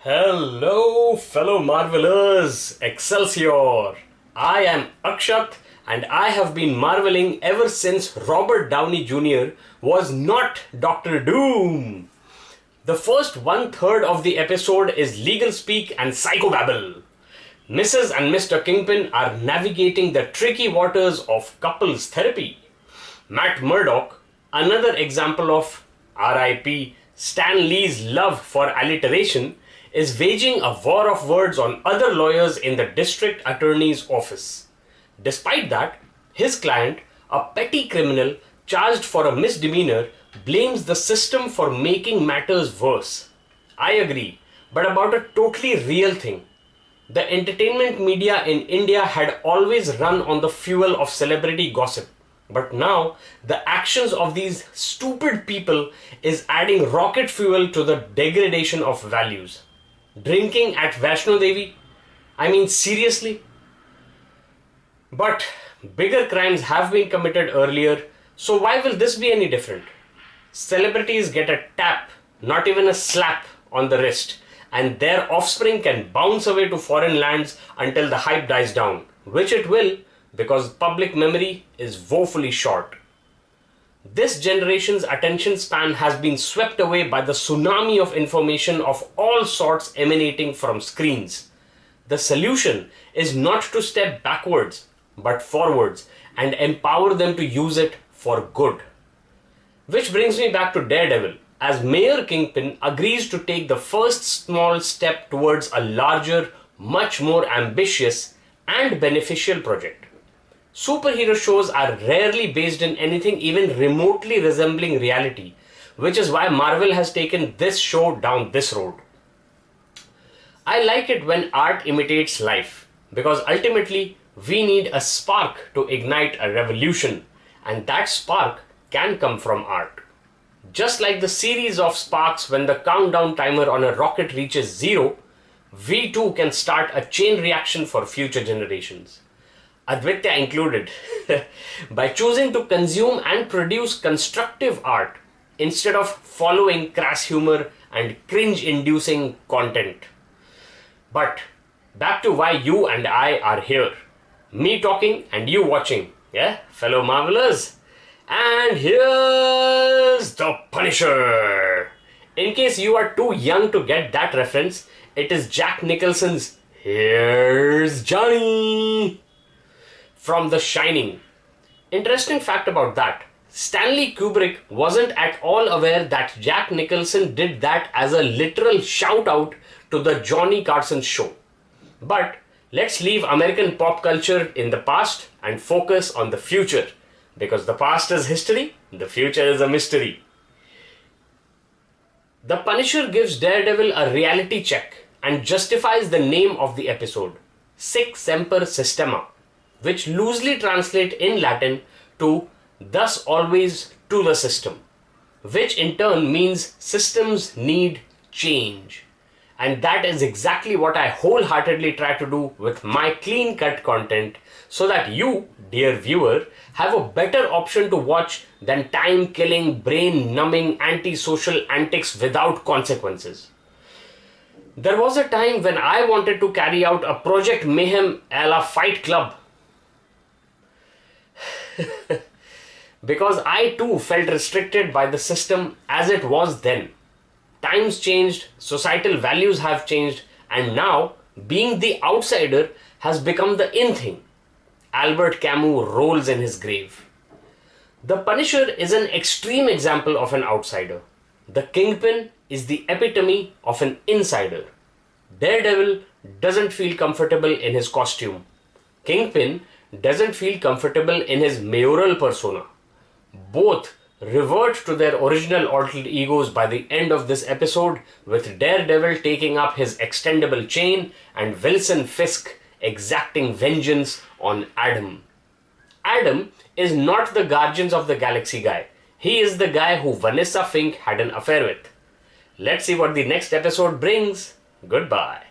Hello, fellow marvelers! Excelsior! I am Axat, and I have been marveling ever since Robert Downey Jr. was not Doctor Doom. The first one-third of the episode is legal speak and psychobabble. Mrs. and Mr. Kingpin are navigating the tricky waters of couples therapy. Matt Murdock, another example of RIP Stan Lee's love for alliteration, is waging a war of words on other lawyers in the district attorney's office. Despite that, his client, a petty criminal charged for a misdemeanor, blames the system for making matters worse. I agree, but about a totally real thing. The entertainment media in India had always run on the fuel of celebrity gossip. But now, the actions of these stupid people is adding rocket fuel to the degradation of values. Drinking at Vaishno Devi? I mean, seriously? But bigger crimes have been committed earlier, so why will this be any different? Celebrities get a tap, not even a slap, on the wrist, and their offspring can bounce away to foreign lands until the hype dies down, which it will, because public memory is woefully short. This generation's attention span has been swept away by the tsunami of information of all sorts emanating from screens. The solution is not to step backwards, but forwards and empower them to use it for good. Which brings me back to Daredevil, as Mayor Kingpin agrees to take the first small step towards a larger, much more ambitious and beneficial project. Superhero shows are rarely based in anything even remotely resembling reality, which is why Marvel has taken this show down this road. I like it when art imitates life, because ultimately we need a spark to ignite a revolution, and that spark can come from art. Just like the series of sparks when the countdown timer on a rocket reaches zero, we too can start a chain reaction for future generations. Advitya included, by choosing to consume and produce constructive art instead of following crass humor and cringe-inducing content. But back to why you and I are here. Me talking and you watching, yeah, fellow marvelers? And here's the Punisher. In case you are too young to get that reference, it is Jack Nicholson's "Here's Johnny" from The Shining. Interesting fact about that, Stanley Kubrick wasn't at all aware that Jack Nicholson did that as a literal shout out to the Johnny Carson show. But let's leave American pop culture in the past and focus on the future, because the past is history, the future is a mystery. The Punisher gives Daredevil a reality check and justifies the name of the episode, Sic Semper Systema, which loosely translate in Latin to "thus always to the system," which in turn means systems need change. And that is exactly what I wholeheartedly try to do with my clean-cut content, so that you, dear viewer, have a better option to watch than time-killing, brain-numbing, antisocial antics without consequences. There was a time when I wanted to carry out a Project Mayhem a la Fight Club, because I too felt restricted by the system as it was then. Times changed, societal values have changed, and now being the outsider has become the in thing. Albert Camus rolls in his grave. The Punisher is an extreme example of an outsider. The Kingpin is the epitome of an insider. Daredevil doesn't feel comfortable in his costume. Kingpin doesn't feel comfortable in his mayoral persona. Both revert to their original altered egos by the end of this episode, with Daredevil taking up his extendable chain and Wilson Fisk exacting vengeance on Adam. Adam is not the Guardians of the Galaxy guy. He is the guy who Vanessa Fink had an affair with. Let's see what the next episode brings. Goodbye.